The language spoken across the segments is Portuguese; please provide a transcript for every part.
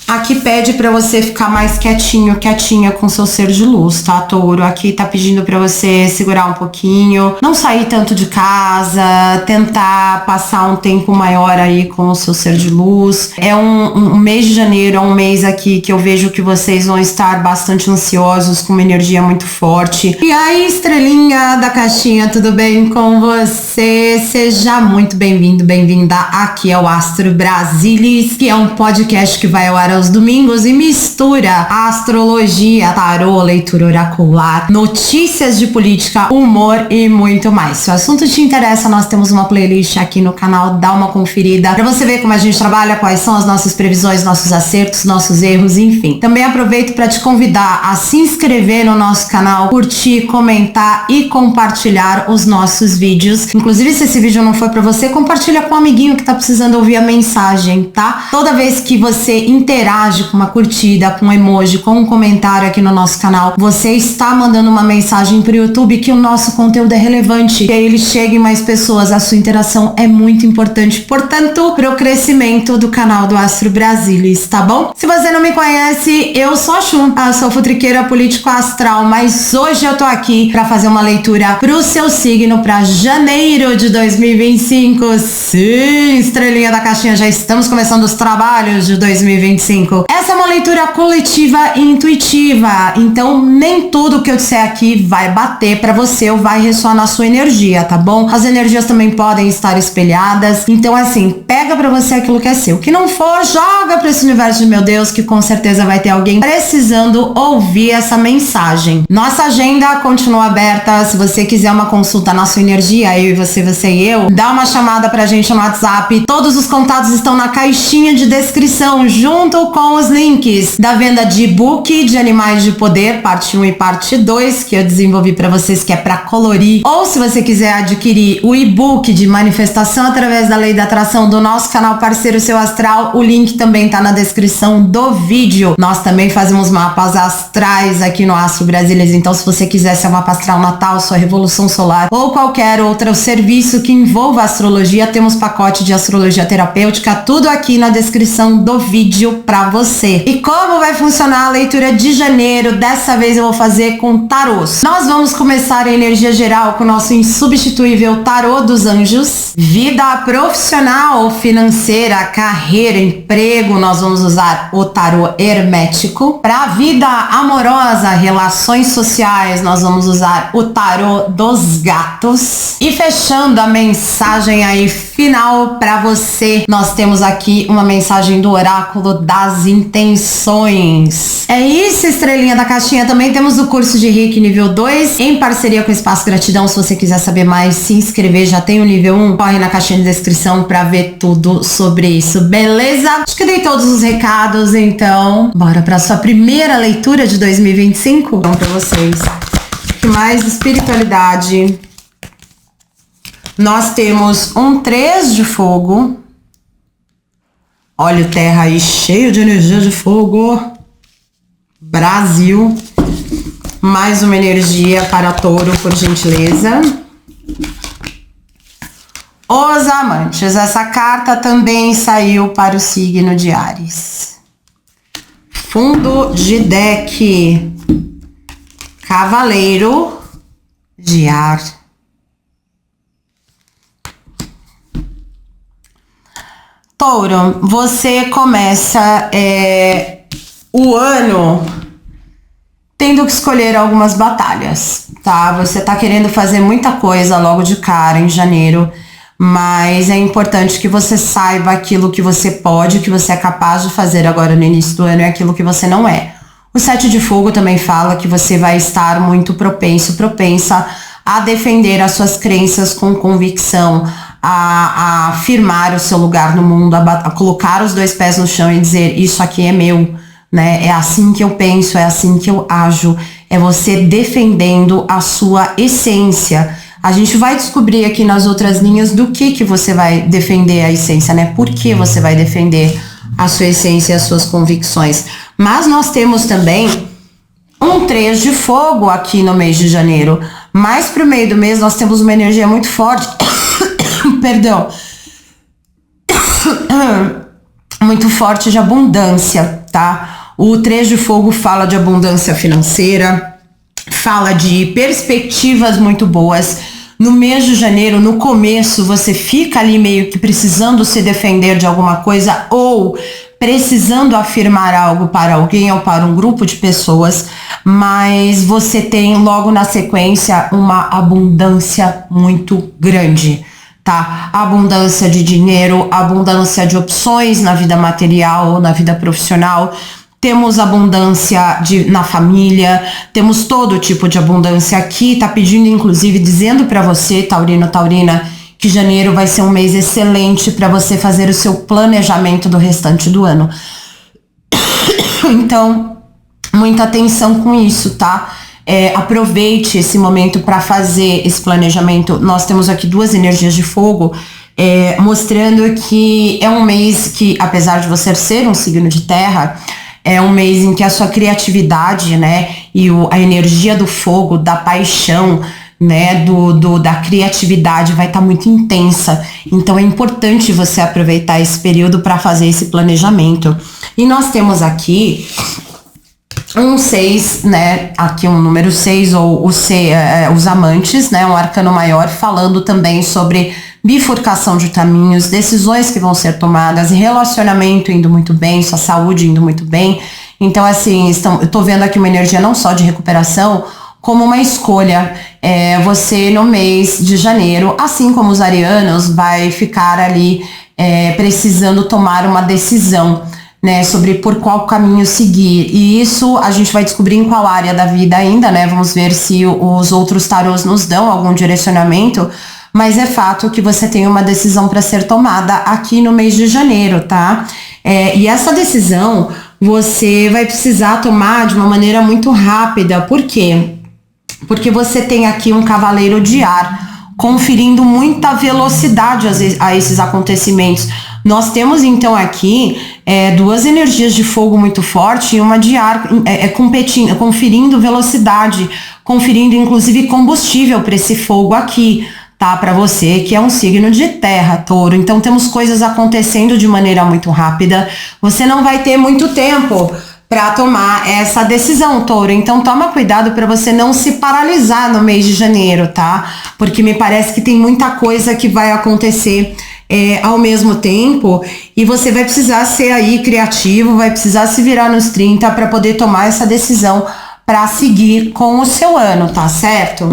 Aqui pede pra você ficar mais quietinho, quietinha com seu ser de luz, tá, Touro? Aqui tá pedindo pra você segurar um pouquinho, não sair tanto de casa, tentar passar um tempo maior aí com o seu ser de luz. É um mês de janeiro, é um mês aqui que eu vejo que vocês vão estar bastante ansiosos, com uma energia muito forte. E aí, estrelinha da caixinha, tudo bem com você? Seja muito bem-vindo, bem-vinda. Aqui é o Astro Brasilis, que é um podcast que vai ao ar aos domingos e mistura astrologia, tarô, leitura oracular, notícias de política, humor e muito mais. Se o assunto te interessa, nós temos uma playlist aqui no canal, dá uma conferida pra você ver como a gente trabalha, quais são as nossas previsões, nossos acertos, nossos erros, enfim. Também aproveito para te convidar a se inscrever no nosso canal, curtir, comentar e compartilhar os nossos vídeos. Inclusive, se esse vídeo não foi pra você, compartilha com um amiguinho que tá precisando ouvir a mensagem, tá? Toda vez que você interage com uma curtida, com um emoji, com um comentário aqui no nosso canal, você está mandando uma mensagem pro YouTube que o nosso conteúdo é relevante, que aí ele chegue em mais pessoas. A sua interação é muito importante, portanto, pro crescimento do canal do Astro Brasilis, tá bom? Se você não me conhece, eu sou a Chu, sou futriqueira político astral, mas hoje eu tô aqui pra fazer uma leitura pro seu signo pra janeiro de 2025. Sim, estrelinha da caixinha, já estamos começando os trabalhos de 2025. Essa é uma leitura coletiva e intuitiva, então nem tudo que eu disser aqui vai bater pra você ou vai ressoar na sua energia, tá bom? As energias também podem estar espelhadas, então assim, pega pra você aquilo que é seu. O que não for, joga pra esse universo de meu Deus, que com certeza vai ter alguém precisando ouvir essa mensagem. Nossa agenda continua aberta, se você quiser uma consulta na sua energia, eu e você e eu, dá uma chamada pra gente no WhatsApp, todos os contatos estão na caixinha de descrição, junto com os links da venda de e-book de Animais de Poder, parte 1 e parte 2, que eu desenvolvi pra vocês, que é pra colorir, ou se você quiser adquirir o e-book de manifestação através da lei da atração do nosso canal parceiro Seu Astral, o link também tá na descrição do vídeo. Nós também fazemos mapas astrais aqui no Astro Brasilis, então se você quiser ser mapa astral natal, sua revolução solar ou qualquer outro serviço que envolva astrologia, temos pacote de astrologia terapêutica, tudo aqui na descrição do vídeo pra você. E como vai funcionar a leitura de janeiro? Dessa vez eu vou fazer com tarôs. Nós vamos começar a energia geral com o nosso insubstituível tarô dos anjos. Vida profissional, financeira, carreira, emprego, nós vamos usar o tarô hermético. Para vida amorosa, relações sociais, nós vamos usar o tarô dos gatos. E fechando a mensagem aí final para você, nós temos aqui uma mensagem do oráculo das intenções. É isso, estrelinha da caixinha. Também temos o curso de Reiki nível 2 em parceria com o Espaço Gratidão. Se você quiser saber mais, se inscrever, já tem o nível 1, corre na caixinha de descrição para ver tudo sobre isso, beleza? Acho que dei todos os recados, então bora para sua primeira leitura de 2025. Então, para vocês, que mais espiritualidade. Nós temos um 3 de fogo. Olha o terra aí cheio de energia de fogo. Brasil. Mais uma energia para touro, por gentileza. Os amantes. Essa carta também saiu para o signo de Áries. Fundo de deck. Cavaleiro de ar. Touro, você começa o ano tendo que escolher algumas batalhas, tá? Você tá querendo fazer muita coisa logo de cara em janeiro, mas é importante que você saiba aquilo que você pode, que você é capaz de fazer agora no início do ano e aquilo que você não é. O 7 de fogo também fala que você vai estar muito propensa a defender as suas crenças com convicção, a afirmar o seu lugar no mundo, a colocar os 2 pés no chão e dizer, isso aqui é meu, né? É assim que eu penso, é assim que eu ajo. É você defendendo a sua essência. A gente vai descobrir aqui nas outras linhas do que você vai defender a essência, né? Por que você vai defender a sua essência e as suas convicções. Mas nós temos também um 3 de fogo aqui no mês de janeiro. Mais pro meio do mês nós temos uma energia muito forte. Perdão. Muito forte de abundância, tá? tá? O 3 de fogo fala de abundância financeira, fala de perspectivas muito boas. No mês de janeiro, no começo, você fica ali meio que precisando se defender de alguma coisa ou precisando afirmar algo para alguém ou para um grupo de pessoas, mas você tem logo na sequência uma abundância muito grande, tá? Abundância de dinheiro, abundância de opções na vida material ou na vida profissional. Temos abundância na família, temos todo tipo de abundância aqui. Tá pedindo, inclusive, dizendo para você, taurino, taurina, que janeiro vai ser um mês excelente para você fazer o seu planejamento do restante do ano. Então, muita atenção com isso, tá? Aproveite esse momento para fazer esse planejamento. Nós temos aqui 2 energias de fogo, mostrando que é um mês que, apesar de você ser um signo de terra, é um mês em que a sua criatividade, né, e a energia do fogo, da paixão, né, da criatividade vai estar muito intensa. Então é importante você aproveitar esse período para fazer esse planejamento. E nós temos aqui um 6, né, aqui um número 6, ou os amantes, né, um arcano maior, falando também sobre bifurcação de caminhos, decisões que vão ser tomadas, relacionamento indo muito bem, sua saúde indo muito bem. Então, assim, eu tô vendo aqui uma energia não só de recuperação, como uma escolha. Você no mês de janeiro, assim como os arianos, vai ficar ali precisando tomar uma decisão, né, sobre por qual caminho seguir. E isso a gente vai descobrir em qual área da vida ainda, né? Vamos ver se os outros tarôs nos dão algum direcionamento, mas é fato que você tem uma decisão para ser tomada aqui no mês de janeiro, tá? E essa decisão você vai precisar tomar de uma maneira muito rápida. Por quê? Porque você tem aqui um cavaleiro de ar, conferindo muita velocidade a esses acontecimentos. Nós temos então aqui 2 energias de fogo muito forte e uma de ar competindo, conferindo velocidade, conferindo inclusive combustível para esse fogo aqui, tá? Para você que é um signo de terra, touro. Então temos coisas acontecendo de maneira muito rápida. Você não vai ter muito tempo para tomar essa decisão, touro. Então toma cuidado para você não se paralisar no mês de janeiro, tá? Porque me parece que tem muita coisa que vai acontecer ao mesmo tempo, e você vai precisar ser aí criativo, vai precisar se virar nos 30 para poder tomar essa decisão para seguir com o seu ano, tá certo?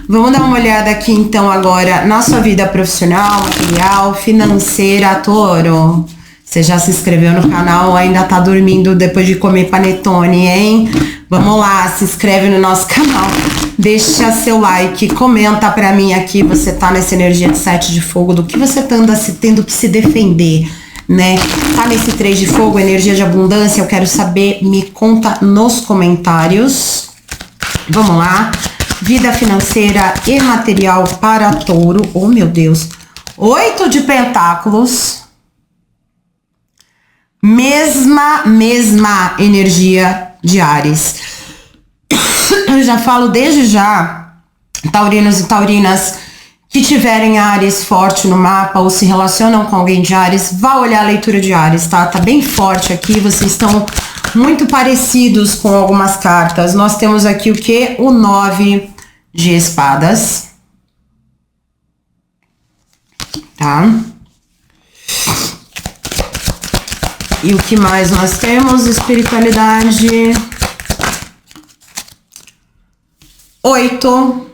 Vamos dar uma olhada aqui então agora na sua vida profissional, material, financeira, touro. Você já se inscreveu no canal ou ainda tá dormindo depois de comer panetone, hein? Vamos lá, se inscreve no nosso canal, deixa seu like, comenta pra mim aqui, você tá nessa energia de 7 de fogo, do que você tá tendo que se defender, né? Tá nesse 3 de fogo, energia de abundância, eu quero saber, me conta nos comentários. Vamos lá, vida financeira e material para touro, oh meu Deus, 8 de pentáculos. Mesma energia de Áries. Eu já falo desde já, taurinos e taurinas que tiverem Áries forte no mapa ou se relacionam com alguém de Áries, vá olhar a leitura de Áries, tá? Tá bem forte aqui, vocês estão muito parecidos com algumas cartas. Nós temos aqui o quê? O 9 de espadas. Tá? E o que mais nós temos? Espiritualidade. 8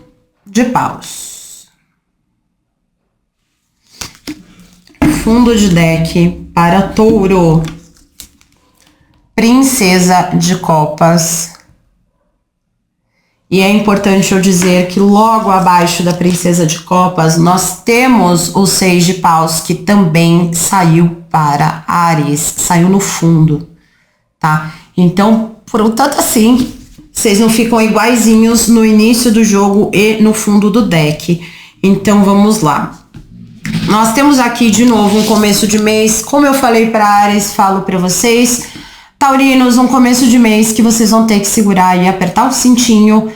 de paus. Fundo de deck para touro. Princesa de copas. E é importante eu dizer que logo abaixo da princesa de copas nós temos o 6 de paus, que também saiu para Áries, saiu no fundo, tá? Então, portanto assim, vocês não ficam iguaizinhos no início do jogo e no fundo do deck. Então vamos lá. Nós temos aqui de novo um começo de mês, como eu falei para Áries, falo para vocês, taurinos, um começo de mês que vocês vão ter que segurar e apertar o cintinho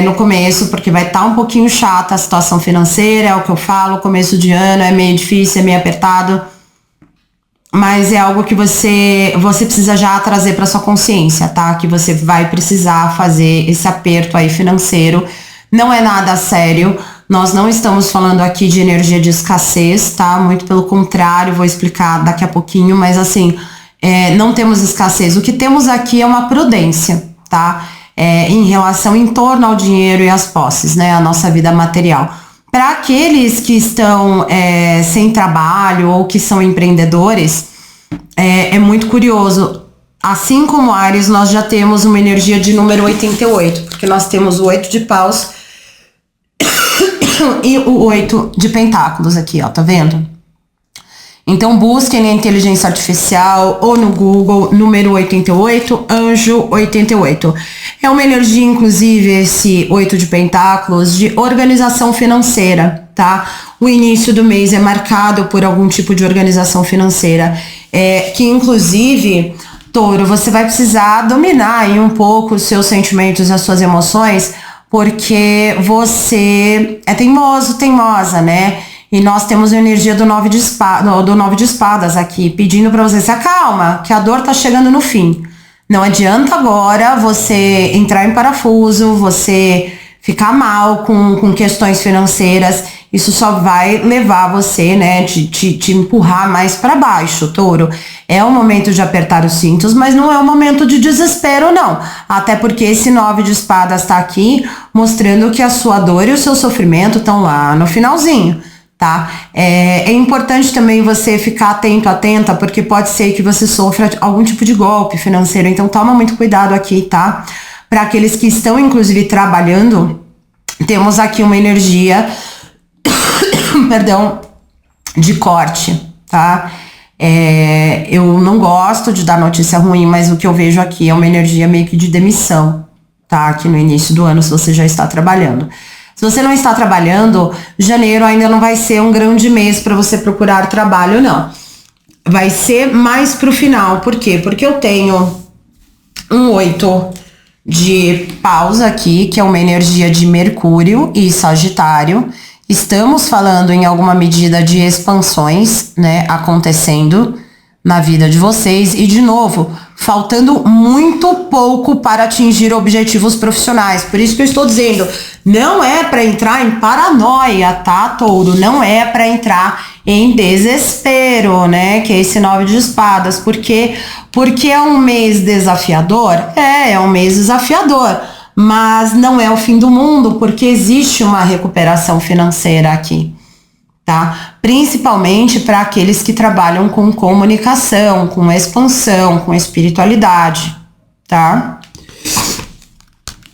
no começo, porque vai estar um pouquinho chata a situação financeira, é o que eu falo, começo de ano é meio difícil, é meio apertado, mas é algo que você precisa já trazer para sua consciência, tá? Que você vai precisar fazer esse aperto aí financeiro. Não é nada sério. Nós não estamos falando aqui de energia de escassez, tá? Muito pelo contrário, vou explicar daqui a pouquinho, mas assim, não temos escassez. O que temos aqui é uma prudência, tá? Em relação em torno ao dinheiro e às posses, né? A nossa vida material. Para aqueles que estão sem trabalho ou que são empreendedores, é muito curioso. Assim como Áries, nós já temos uma energia de número 88, porque nós temos o 8 de paus e o 8 de pentáculos aqui, ó, tá vendo? Então busquem na inteligência artificial ou no Google, número 88, anjo 88. É uma energia, inclusive, esse 8 de pentáculos, de organização financeira, tá? O início do mês é marcado por algum tipo de organização financeira, que inclusive, Touro, você vai precisar dominar aí um pouco os seus sentimentos e as suas emoções, porque você é teimosa, né? E nós temos a energia do 9 de espadas aqui, pedindo para você se acalma, que a dor tá chegando no fim. Não adianta agora você entrar em parafuso, você ficar mal com questões financeiras. Isso só vai levar você, né, te empurrar mais para baixo, Touro. É o momento de apertar os cintos, mas não é o momento de desespero, não. Até porque esse 9 de espadas tá aqui mostrando que a sua dor e o seu sofrimento estão lá no finalzinho, tá? É importante também você ficar atenta, porque pode ser que você sofra algum tipo de golpe financeiro, então toma muito cuidado aqui, tá? Para aqueles que estão, inclusive, trabalhando, temos aqui uma energia, perdão, de corte, tá? Eu não gosto de dar notícia ruim, mas o que eu vejo aqui é uma energia meio que de demissão, tá? Aqui no início do ano, se você já está trabalhando. Se você não está trabalhando, janeiro ainda não vai ser um grande mês para você procurar trabalho, não. Vai ser mais pro final. Por quê? Porque eu tenho um 8 de paus aqui, que é uma energia de Mercúrio e Sagitário. Estamos falando em alguma medida de expansões, né, acontecendo na vida de vocês. E, de novo, faltando muito pouco para atingir objetivos profissionais. Por isso que eu estou dizendo, não é para entrar em paranoia, tá, Touro? Não é para entrar em desespero, né? Que é esse 9 de espadas. Porque é um mês desafiador? É um mês desafiador. Mas não é o fim do mundo, porque existe uma recuperação financeira aqui, tá? Principalmente para aqueles que trabalham com comunicação, com expansão, com espiritualidade, tá?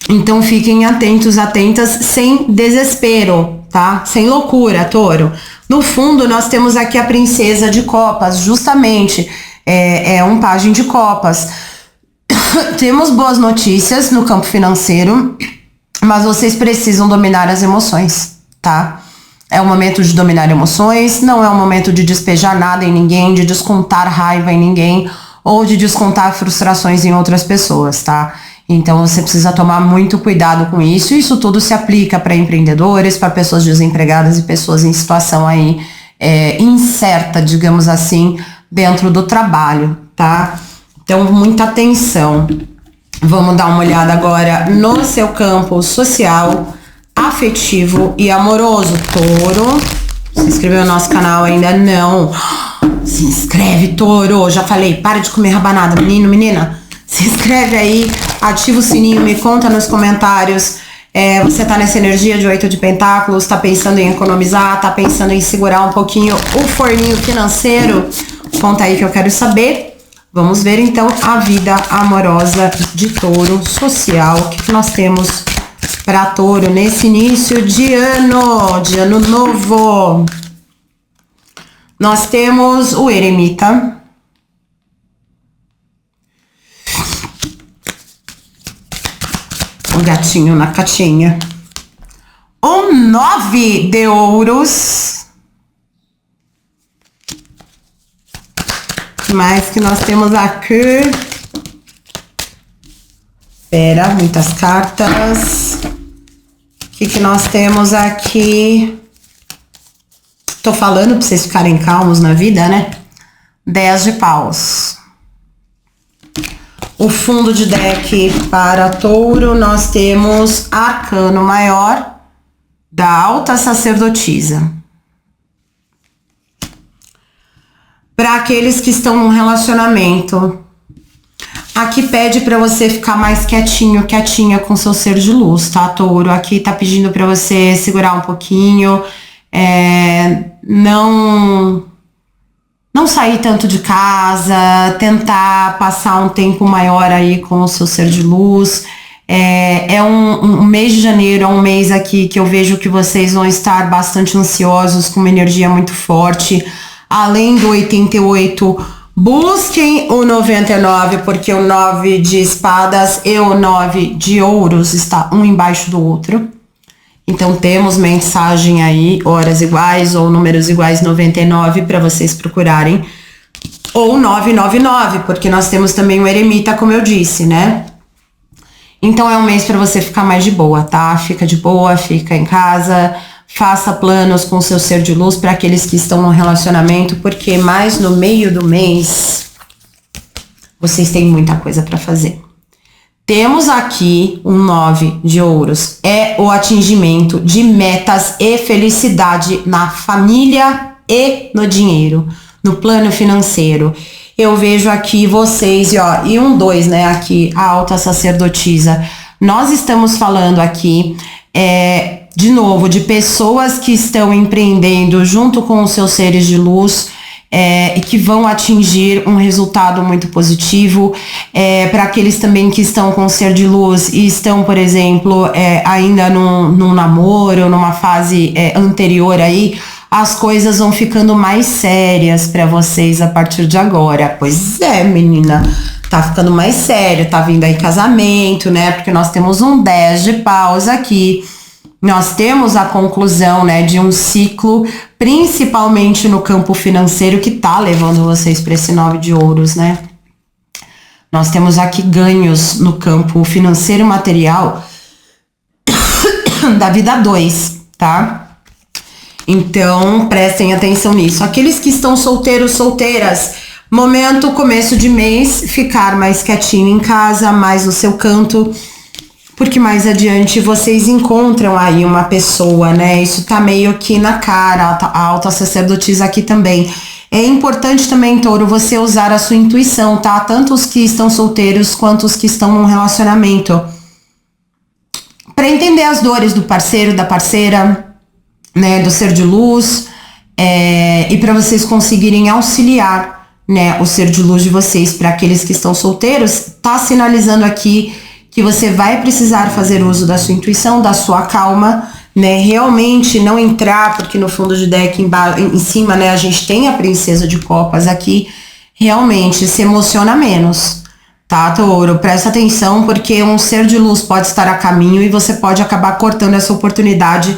Então fiquem atentos, atentas, sem desespero, tá? Sem loucura, Touro. No fundo, nós temos aqui a princesa de copas, justamente, é um pajem de copas. Temos boas notícias no campo financeiro, mas vocês precisam dominar as emoções, tá? É o momento de dominar emoções, não é o momento de despejar nada em ninguém, de descontar raiva em ninguém ou de descontar frustrações em outras pessoas, tá? Então você precisa tomar muito cuidado com isso. Isso tudo se aplica para empreendedores, para pessoas desempregadas e pessoas em situação aí incerta, digamos assim, dentro do trabalho, tá? Então, muita atenção. Vamos dar uma olhada agora no seu campo social, afetivo e amoroso, Touro. Se inscreveu no nosso canal ainda não? Se inscreve, Touro. Já falei, para de comer rabanada, menino, menina. Se inscreve aí, ativa o sininho, me conta nos comentários. Você tá nessa energia de 8 de pentáculos, tá pensando em economizar, tá pensando em segurar um pouquinho o forninho financeiro? Conta aí que eu quero saber. Vamos ver então a vida amorosa de Touro, social. O que nós temos para Touro nesse início de ano novo? Nós temos o eremita. O gatinho na caixinha. O 9 de ouros. Mais que nós temos aqui. Espera, muitas cartas. O que nós temos aqui? Tô falando pra vocês ficarem calmos na vida, né? 10 de paus. O fundo de deck para touro, nós temos arcano maior da alta sacerdotisa. Para aqueles que estão num relacionamento, aqui pede para você ficar mais quietinho, quietinha com seu ser de luz, tá, touro? Aqui tá pedindo para você segurar um pouquinho, não sair tanto de casa, tentar passar um tempo maior aí com o seu ser de luz. Um mês de janeiro, é um mês aqui que eu vejo que vocês vão estar bastante ansiosos, com uma energia muito forte. Além do 88, busquem o 99, porque o 9 de espadas e o 9 de ouros está um embaixo do outro. Então temos mensagem aí, horas iguais ou números iguais 99 para vocês procurarem. Ou 999, porque nós temos também o eremita, como eu disse, né? Então é um mês para você ficar mais de boa, tá? Fica de boa, fica em casa, faça planos com o seu ser de luz para aqueles que estão no relacionamento, porque mais no meio do mês vocês têm muita coisa para fazer. Temos aqui um 9 de ouros, é o atingimento de metas e felicidade na família e no dinheiro, no plano financeiro. Eu vejo aqui vocês, e um 2, né, aqui, a alta sacerdotisa. Nós estamos falando aqui, de novo, de pessoas que estão empreendendo junto com os seus seres de luz, e que vão atingir um resultado muito positivo. Para aqueles também que estão com o ser de luz e estão, por exemplo, ainda num namoro, numa fase anterior aí, as coisas vão ficando mais sérias para vocês a partir de agora. Pois é, menina, tá ficando mais sério, tá vindo aí casamento, né? Porque nós temos um 10 de paus aqui. Nós temos a conclusão, né, de um ciclo, principalmente no campo financeiro, que tá levando vocês para esse 9 de ouros, né? Nós temos aqui ganhos no campo financeiro e material da vida 2, tá? Então, prestem atenção nisso. Aqueles que estão solteiros, solteiras, momento, começo de mês, ficar mais quietinho em casa, mais no seu canto, porque mais adiante vocês encontram aí uma pessoa, né? Isso tá meio que na cara, a alta sacerdotisa aqui também. É importante também, touro, você usar a sua intuição, tá? Tanto os que estão solteiros quanto os que estão num relacionamento. Para entender as dores do parceiro, da parceira, né? Do ser de luz, e para vocês conseguirem auxiliar, né? O ser de luz de vocês. Para aqueles que estão solteiros, tá sinalizando aqui que você vai precisar fazer uso da sua intuição, da sua calma, né? Realmente não entrar, porque no fundo de deck em cima, né, a gente tem a princesa de copas aqui, realmente se emociona menos, tá, touro? Presta atenção, porque um ser de luz pode estar a caminho e você pode acabar cortando essa oportunidade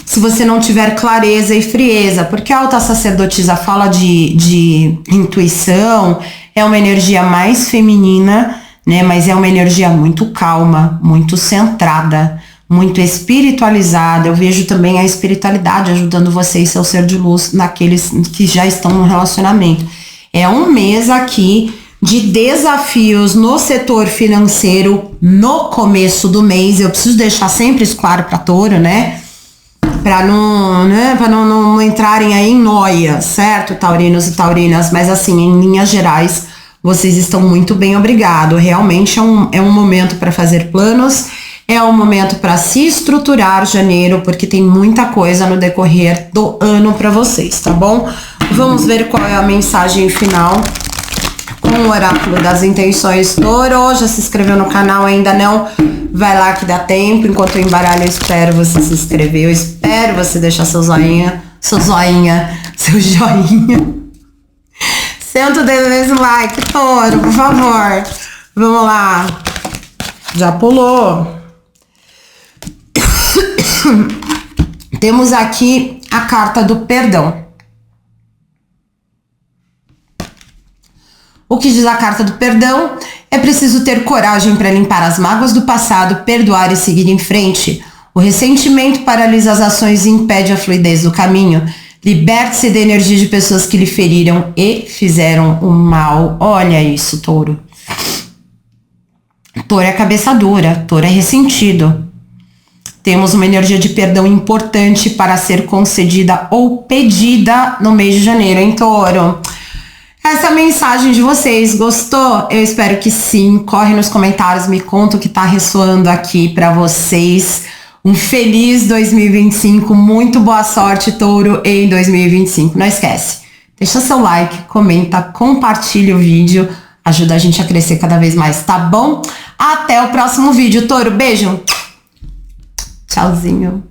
se você não tiver clareza e frieza, porque a alta sacerdotisa fala de intuição, é uma energia mais feminina, né? Mas é uma energia muito calma, muito centrada, muito espiritualizada. Eu vejo também a espiritualidade ajudando vocês, seu ser de luz, naqueles que já estão no relacionamento. É um mês aqui de desafios no setor financeiro no começo do mês. Eu preciso deixar sempre isso claro para touro, né? Para não entrarem aí em noia, certo, taurinos e taurinas? Mas assim, em linhas gerais, vocês estão muito bem, obrigado. Realmente é um momento para fazer planos, é um momento para se estruturar janeiro, porque tem muita coisa no decorrer do ano para vocês, tá bom? Vamos ver qual é a mensagem final com o oráculo das intenções, touro. Já se inscreveu no canal? Ainda não? Vai lá que dá tempo. Enquanto eu embaralho, eu espero você se inscrever, eu espero você deixar seu joinha. 110 like, touro, por favor. Vamos lá. Já pulou. Temos aqui a carta do perdão. O que diz a carta do perdão? É preciso ter coragem para limpar as mágoas do passado, perdoar e seguir em frente. O ressentimento paralisa as ações e impede a fluidez do caminho. Liberte-se da energia de pessoas que lhe feriram e fizeram o mal. Olha isso, touro. Touro é cabeça dura, touro é ressentido. Temos uma energia de perdão importante para ser concedida ou pedida no mês de janeiro, hein, touro? Essa é a mensagem de vocês. Gostou? Eu espero que sim. Corre nos comentários, me conta o que tá ressoando aqui para vocês. Um feliz 2025. Muito boa sorte, touro, em 2025. Não esquece, deixa seu like, comenta, compartilha o vídeo. Ajuda a gente a crescer cada vez mais, tá bom? Até o próximo vídeo, touro. Beijo. Tchauzinho.